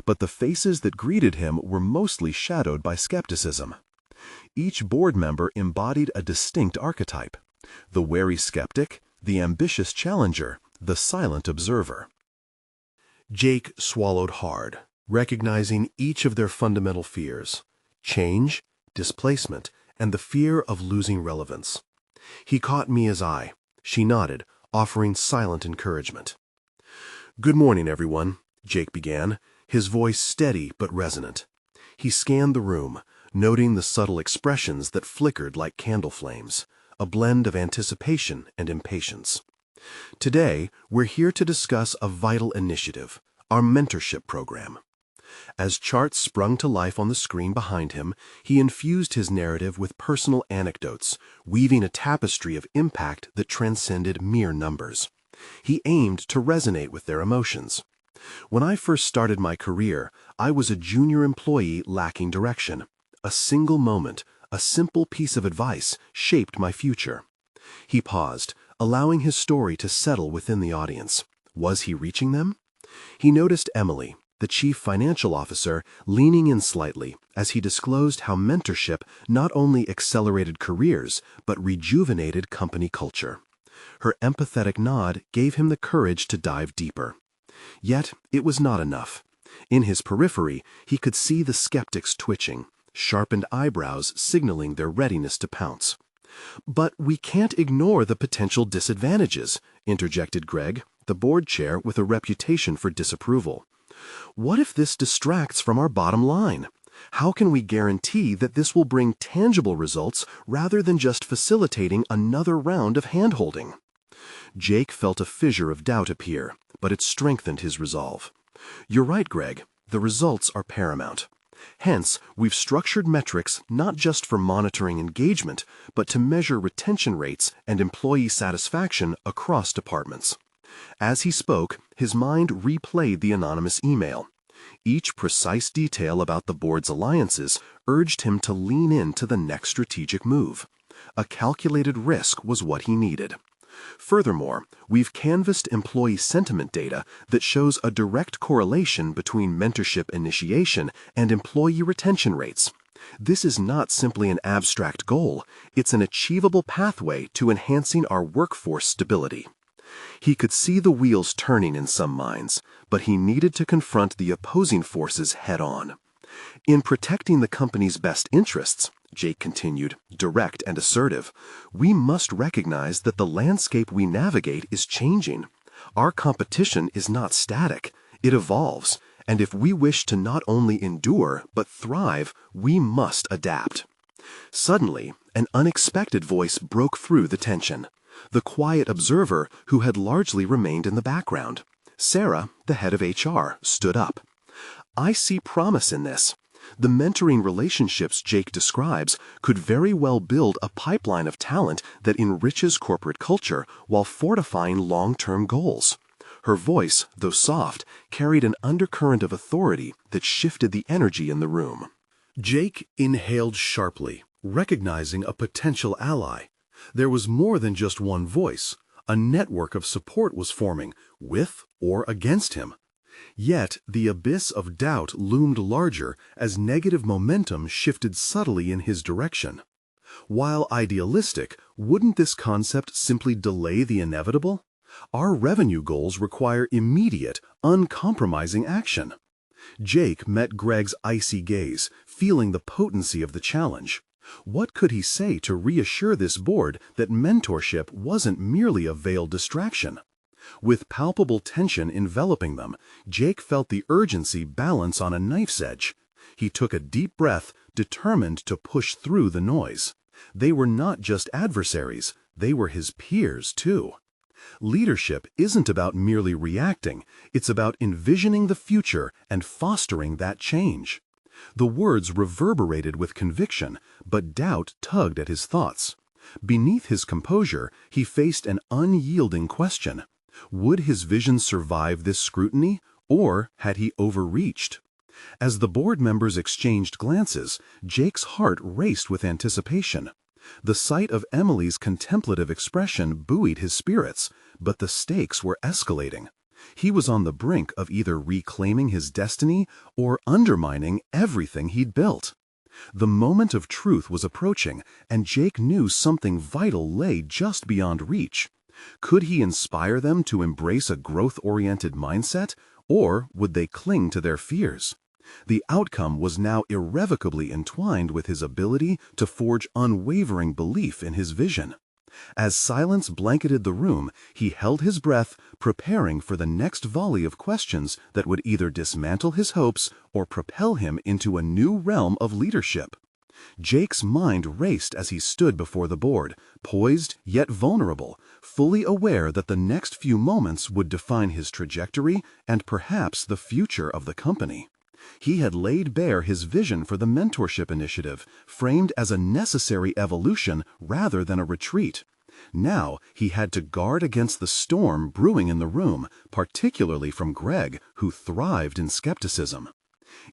but the faces that greeted him were mostly shadowed by skepticism. Each board member embodied a distinct archetype: the wary skeptic, the ambitious challenger, the silent observer. Jake swallowed hard, recognizing each of their fundamental fears: change, displacement, and the fear of losing relevance. He caught Mia's eye. She nodded, offering silent encouragement. "Good morning, everyone," Jake began, his voice steady but resonant. He scanned the room, noting the subtle expressions that flickered like candle flames, a blend of anticipation and impatience. "Today, we're here to discuss a vital initiative, our mentorship program." As charts sprung to life on the screen behind him, he infused his narrative with personal anecdotes, weaving a tapestry of impact that transcended mere numbers. He aimed to resonate with their emotions. "When I first started my career, I was a junior employee lacking direction. A single moment, a simple piece of advice, shaped my future." He paused, allowing his story to settle within the audience. Was he reaching them? He noticed Emily, the chief financial officer, leaning in slightly as he disclosed how mentorship not only accelerated careers, but rejuvenated company culture. Her empathetic nod gave him the courage to dive deeper. Yet it was not enough. In his periphery, he could see the skeptics twitching, sharpened eyebrows signaling their readiness to pounce. "But we can't ignore the potential disadvantages," interjected Greg, the board chair with a reputation for disapproval. "What if this distracts from our bottom line? How can we guarantee that this will bring tangible results rather than just facilitating another round of hand-holding?" Jake felt a fissure of doubt appear, but it strengthened his resolve. "You're right, Greg. The results are paramount. Hence, we've structured metrics not just for monitoring engagement, but to measure retention rates and employee satisfaction across departments." As he spoke, his mind replayed the anonymous email. Each precise detail about the board's alliances urged him to lean into the next strategic move. A calculated risk was what he needed. Furthermore, we've canvassed employee sentiment data that shows a direct correlation between mentorship initiation and employee retention rates. This is not simply an abstract goal, it's an achievable pathway to enhancing our workforce stability. He could see the wheels turning in some minds, but he needed to confront the opposing forces head-on. "In protecting the company's best interests," Jake continued, direct and assertive, "we must recognize that the landscape we navigate is changing. Our competition is not static, it evolves, and if we wish to not only endure but thrive, we must adapt." Suddenly, an unexpected voice broke through the tension. The quiet observer who had largely remained in the background. Sarah, the head of HR, stood up. "I see promise in this. The mentoring relationships Jake describes could very well build a pipeline of talent that enriches corporate culture while fortifying long-term goals." Her voice, though soft, carried an undercurrent of authority that shifted the energy in the room. Jake inhaled sharply, recognizing a potential ally. There was more than just one voice. A network of support was forming, with or against him. Yet the abyss of doubt loomed larger as negative momentum shifted subtly in his direction. While idealistic, wouldn't this concept simply delay the inevitable? Our revenue goals require immediate, uncompromising action. Jake met Greg's icy gaze, feeling the potency of the challenge. What could he say to reassure this board that mentorship wasn't merely a veiled distraction? With palpable tension enveloping them, Jake felt the urgency balance on a knife's edge. He took a deep breath, determined to push through the noise. They were not just adversaries, they were his peers too. Leadership isn't about merely reacting, it's about envisioning the future and fostering that change. The words reverberated with conviction, but doubt tugged at his thoughts. Beneath his composure, he faced an unyielding question. Would his vision survive this scrutiny, or had he overreached? As the board members exchanged glances, Jake's heart raced with anticipation. The sight of Emily's contemplative expression buoyed his spirits, but the stakes were escalating. He was on the brink of either reclaiming his destiny or undermining everything he'd built. The moment of truth was approaching, and Jake knew something vital lay just beyond reach. Could he inspire them to embrace a growth-oriented mindset, or would they cling to their fears? The outcome was now irrevocably entwined with his ability to forge unwavering belief in his vision. As silence blanketed the room, he held his breath, preparing for the next volley of questions that would either dismantle his hopes or propel him into a new realm of leadership. Jake's mind raced as he stood before the board, poised yet vulnerable, fully aware that the next few moments would define his trajectory and perhaps the future of the company. He had laid bare his vision for the mentorship initiative, framed as a necessary evolution rather than a retreat. Now he had to guard against the storm brewing in the room, particularly from Greg, who thrived in skepticism.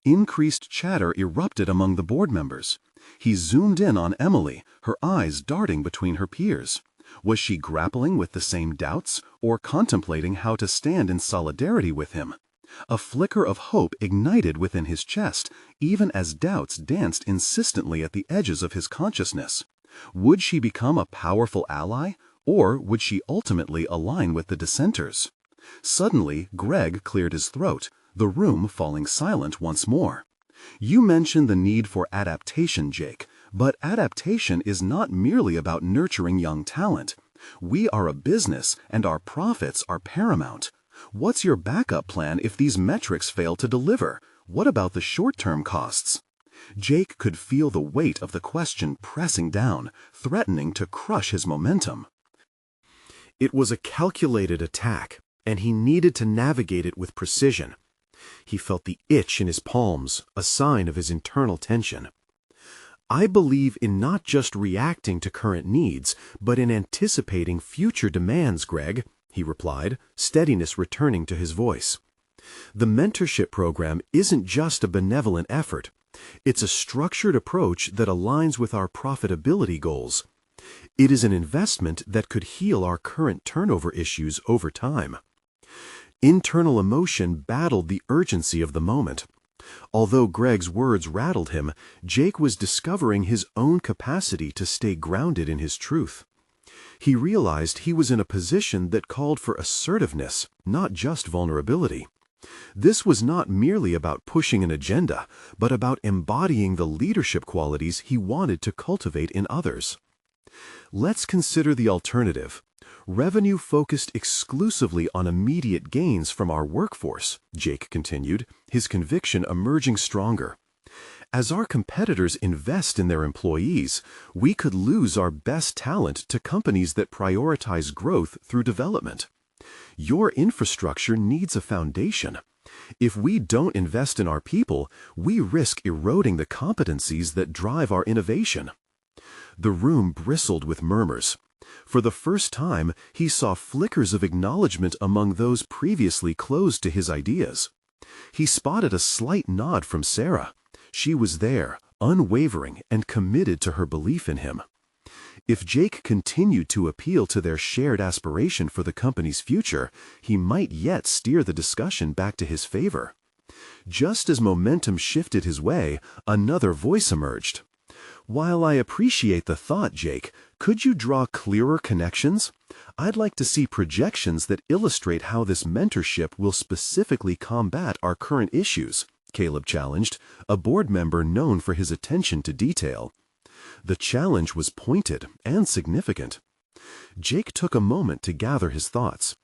Increased chatter erupted among the board members. He zoomed in on Emily, her eyes darting between her peers. Was she grappling with the same doubts, or contemplating how to stand in solidarity with him? A flicker of hope ignited within his chest, even as doubts danced insistently at the edges of his consciousness. Would she become a powerful ally, or would she ultimately align with the dissenters? Suddenly, Greg cleared his throat, the room falling silent once more. "You mentioned the need for adaptation, Jake, but adaptation is not merely about nurturing young talent. We are a business, and our profits are paramount. What's your backup plan if these metrics fail to deliver? What about the short-term costs?" Jake could feel the weight of the question pressing down, threatening to crush his momentum. It was a calculated attack, and he needed to navigate it with precision. He felt the itch in his palms, a sign of his internal tension. "I believe in not just reacting to current needs, but in anticipating future demands, Greg," he replied, steadiness returning to his voice. "The mentorship program isn't just a benevolent effort. It's a structured approach that aligns with our profitability goals. It is an investment that could heal our current turnover issues over time." Internal emotion battled the urgency of the moment. Although Greg's words rattled him, Jake was discovering his own capacity to stay grounded in his truth. He realized he was in a position that called for assertiveness, not just vulnerability. This was not merely about pushing an agenda, but about embodying the leadership qualities he wanted to cultivate in others. "Let's consider the alternative. Revenue focused exclusively on immediate gains from our workforce," Jake continued, his conviction emerging stronger. "As our competitors invest in their employees, we could lose our best talent to companies that prioritize growth through development. Your infrastructure needs a foundation. If we don't invest in our people, we risk eroding the competencies that drive our innovation." The room bristled with murmurs. For the first time, he saw flickers of acknowledgement among those previously closed to his ideas. He spotted a slight nod from Sarah. She was there, unwavering and committed to her belief in him. If Jake continued to appeal to their shared aspiration for the company's future, he might yet steer the discussion back to his favor. Just as momentum shifted his way, another voice emerged. "While I appreciate the thought, Jake, could you draw clearer connections? I'd like to see projections that illustrate how this mentorship will specifically combat our current issues," Caleb challenged, a board member known for his attention to detail. The challenge was pointed and significant. Jake took a moment to gather his thoughts.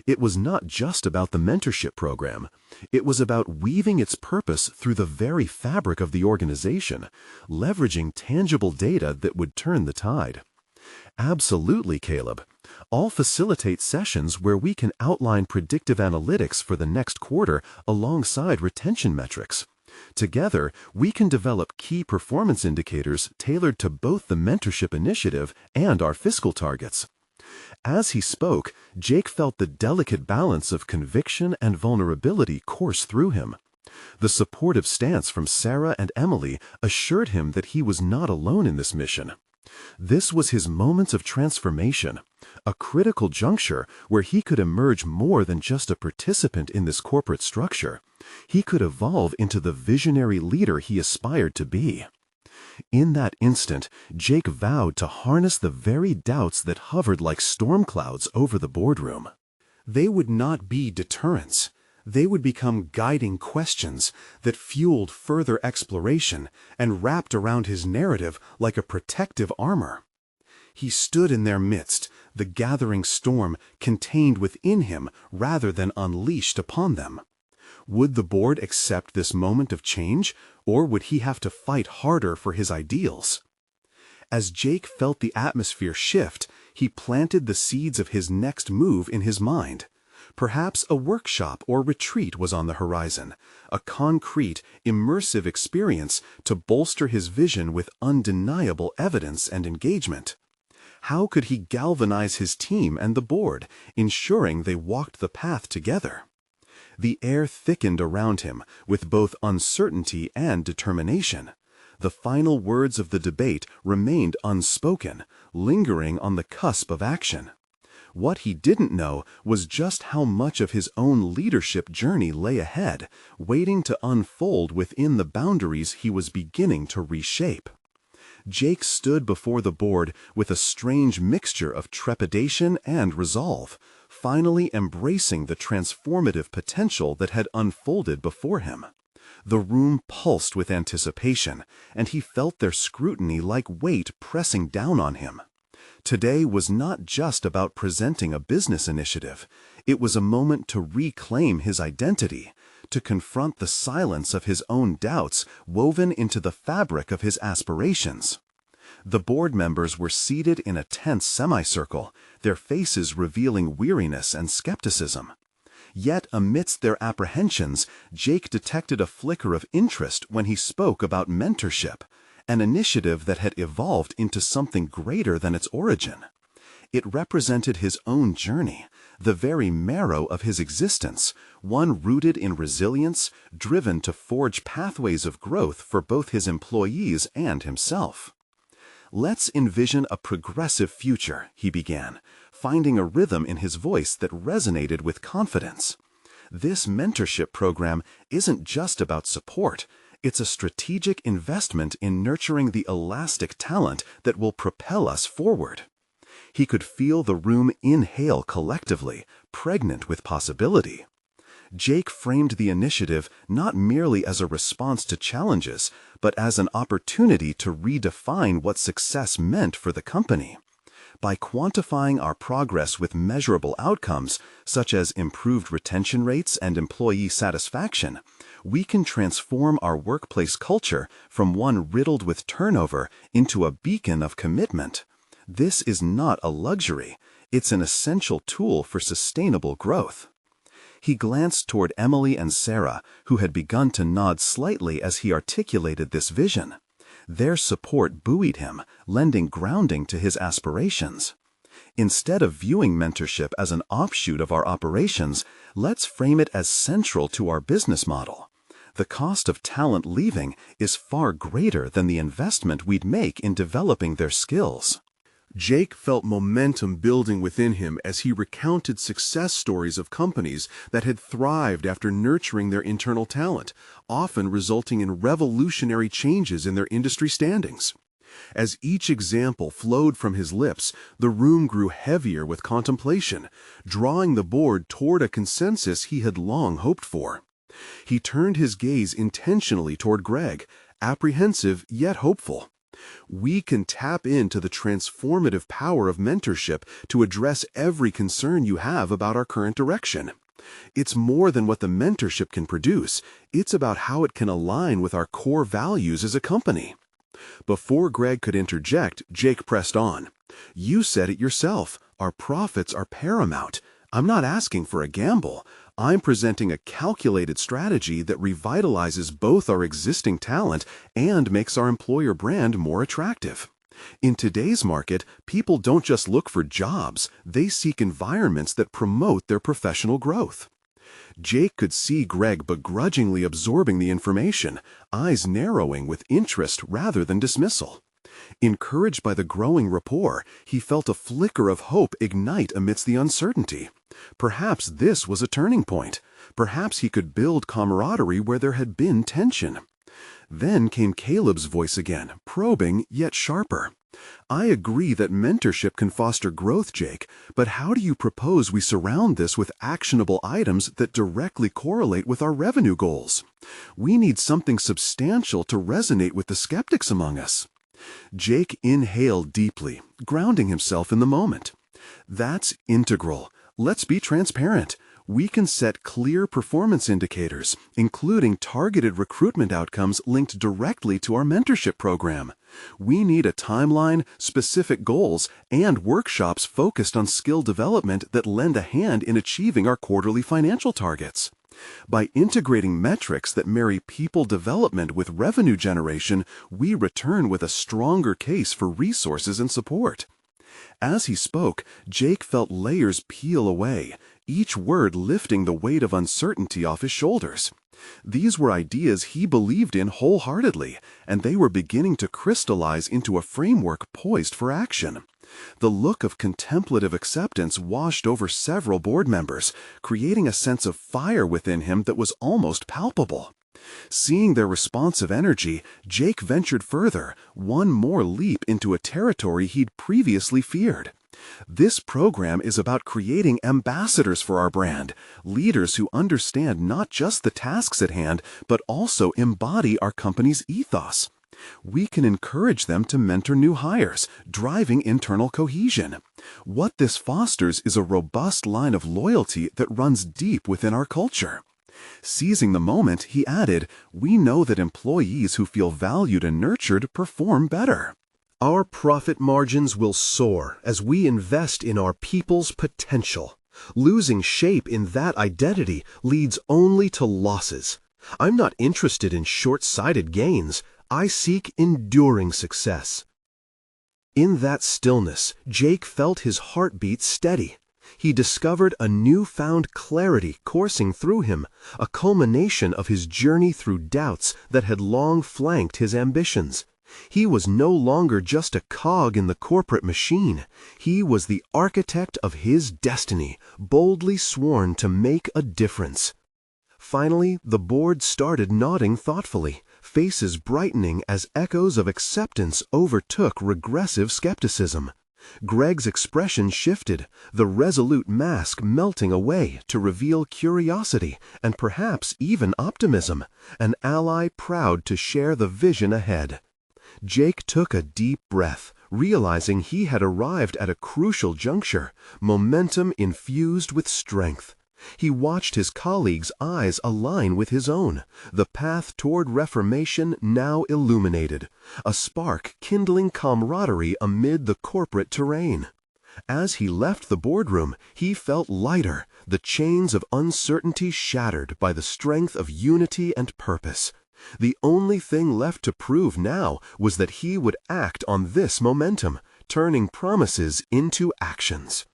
It was not just about the mentorship program. It was about weaving its purpose through the very fabric of the organization, leveraging tangible data that would turn the tide. "Absolutely, Caleb. I'll facilitate sessions where we can outline predictive analytics for the next quarter alongside retention metrics. Together, we can develop key performance indicators tailored to both the mentorship initiative and our fiscal targets." As he spoke, Jake felt the delicate balance of conviction and vulnerability course through him. The supportive stance from Sarah and Emily assured him that he was not alone in this mission. This was his moment of transformation, a critical juncture where he could emerge more than just a participant in this corporate structure. He could evolve into the visionary leader he aspired to be. In that instant, Jake vowed to harness the very doubts that hovered like storm clouds over the boardroom. They would not be deterrents. They would become guiding questions that fueled further exploration and wrapped around his narrative like a protective armor. He stood in their midst, the gathering storm contained within him rather than unleashed upon them. Would the board accept this moment of change, or would he have to fight harder for his ideals? As Jake felt the atmosphere shift, he planted the seeds of his next move in his mind. Perhaps a workshop or retreat was on the horizon, a concrete, immersive experience to bolster his vision with undeniable evidence and engagement. How could he galvanize his team and the board, ensuring they walked the path together? The air thickened around him, with both uncertainty and determination. The final words of the debate remained unspoken, lingering on the cusp of action. What he didn't know was just how much of his own leadership journey lay ahead, waiting to unfold within the boundaries he was beginning to reshape. Jake stood before the board with a strange mixture of trepidation and resolve, finally embracing the transformative potential that had unfolded before him. The room pulsed with anticipation, and he felt their scrutiny like weight pressing down on him. Today was not just about presenting a business initiative. It was a moment to reclaim his identity, to confront the silence of his own doubts woven into the fabric of his aspirations. The board members were seated in a tense semicircle, their faces revealing weariness and skepticism. Yet amidst their apprehensions, Jake detected a flicker of interest when he spoke about mentorship, an initiative that had evolved into something greater than its origin. It represented his own journey, the very marrow of his existence, one rooted in resilience, driven to forge pathways of growth for both his employees and himself. "Let's envision a progressive future," he began, finding a rhythm in his voice that resonated with confidence. "This mentorship program isn't just about support. It's a strategic investment in nurturing the elastic talent that will propel us forward." He could feel the room inhale collectively, pregnant with possibility. Jake framed the initiative not merely as a response to challenges, but as an opportunity to redefine what success meant for the company. By quantifying our progress with measurable outcomes, such as improved retention rates and employee satisfaction, we can transform our workplace culture from one riddled with turnover into a beacon of commitment. This is not a luxury, it's an essential tool for sustainable growth. He glanced toward Emily and Sarah, who had begun to nod slightly as he articulated this vision. Their support buoyed him, lending grounding to his aspirations. Instead of viewing mentorship as an offshoot of our operations, let's frame it as central to our business model. The cost of talent leaving is far greater than the investment we'd make in developing their skills. Jake felt momentum building within him as he recounted success stories of companies that had thrived after nurturing their internal talent, often resulting in revolutionary changes in their industry standings. As each example flowed from his lips, the room grew heavier with contemplation, drawing the board toward a consensus he had long hoped for. He turned his gaze intentionally toward Greg, apprehensive yet hopeful. "We can tap into the transformative power of mentorship to address every concern you have about our current direction. It's more than what the mentorship can produce, it's about how it can align with our core values as a company." Before Greg could interject, Jake pressed on. "You said it yourself, our profits are paramount. I'm not asking for a gamble. I'm presenting a calculated strategy that revitalizes both our existing talent and makes our employer brand more attractive. In today's market, people don't just look for jobs, they seek environments that promote their professional growth." Jake could see Greg begrudgingly absorbing the information, eyes narrowing with interest rather than dismissal. Encouraged by the growing rapport, he felt a flicker of hope ignite amidst the uncertainty. Perhaps this was a turning point. Perhaps he could build camaraderie where there had been tension. Then came Caleb's voice again, probing yet sharper. "I agree that mentorship can foster growth, Jake, but how do you propose we surround this with actionable items that directly correlate with our revenue goals? We need something substantial to resonate with the skeptics among us." Jake inhaled deeply, grounding himself in the moment. "That's integral. Let's be transparent. We can set clear performance indicators, including targeted recruitment outcomes linked directly to our mentorship program. We need a timeline, specific goals, and workshops focused on skill development that lend a hand in achieving our quarterly financial targets. By integrating metrics that marry people development with revenue generation, we return with a stronger case for resources and support." As he spoke, Jake felt layers peel away, each word lifting the weight of uncertainty off his shoulders. These were ideas he believed in wholeheartedly, and they were beginning to crystallize into a framework poised for action. The look of contemplative acceptance washed over several board members, creating a sense of fire within him that was almost palpable. Seeing their responsive energy, Jake ventured further, one more leap into a territory he'd previously feared. "This program is about creating ambassadors for our brand, leaders who understand not just the tasks at hand, but also embody our company's ethos. We can encourage them to mentor new hires, driving internal cohesion. What this fosters is a robust line of loyalty that runs deep within our culture." Seizing the moment, he added, "We know that employees who feel valued and nurtured perform better. Our profit margins will soar as we invest in our people's potential. Losing shape in that identity leads only to losses. I'm not interested in short-sighted gains. I seek enduring success. In that stillness, Jake felt his heartbeat steady. He discovered a newfound clarity coursing through him, a culmination of his journey through doubts that had long flanked his ambitions. He was no longer just a cog in the corporate machine. He was the architect of his destiny, boldly sworn to make a difference. Finally, the board started nodding thoughtfully, faces brightening as echoes of acceptance overtook regressive skepticism. Greg's expression shifted, the resolute mask melting away to reveal curiosity and perhaps even optimism, an ally proud to share the vision ahead. Jake took a deep breath, realizing he had arrived at a crucial juncture, momentum infused with strength. He watched his colleagues' eyes align with his own, the path toward reformation now illuminated, a spark kindling camaraderie amid the corporate terrain. As he left the boardroom, he felt lighter, the chains of uncertainty shattered by the strength of unity and purpose. The only thing left to prove now was that he would act on this momentum, turning promises into actions.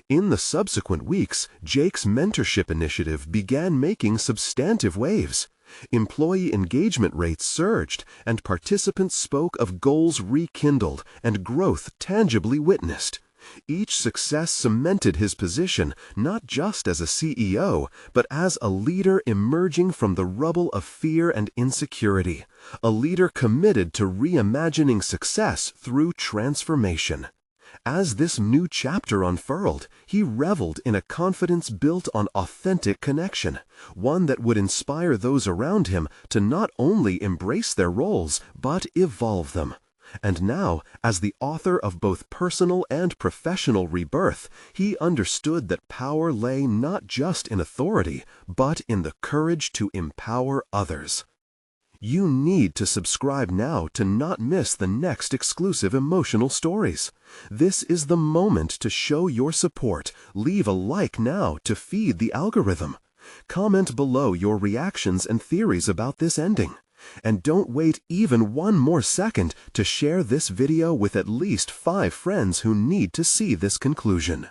In the subsequent weeks, Jake's mentorship initiative began making substantive waves. Employee engagement rates surged, and participants spoke of goals rekindled and growth tangibly witnessed. Each success cemented his position not just as a CEO, but as a leader emerging from the rubble of fear and insecurity, a leader committed to reimagining success through transformation. As this new chapter unfurled, he reveled in a confidence built on authentic connection, one that would inspire those around him to not only embrace their roles, but evolve them. And now, as the author of both personal and professional rebirth, he understood that power lay not just in authority, but in the courage to empower others. You need to subscribe now to not miss the next exclusive emotional stories. This is the moment to show your support. Leave a like now to feed the algorithm. Comment below your reactions and theories about this ending. And don't wait even one more second to share this video with at least 5 friends who need to see this conclusion.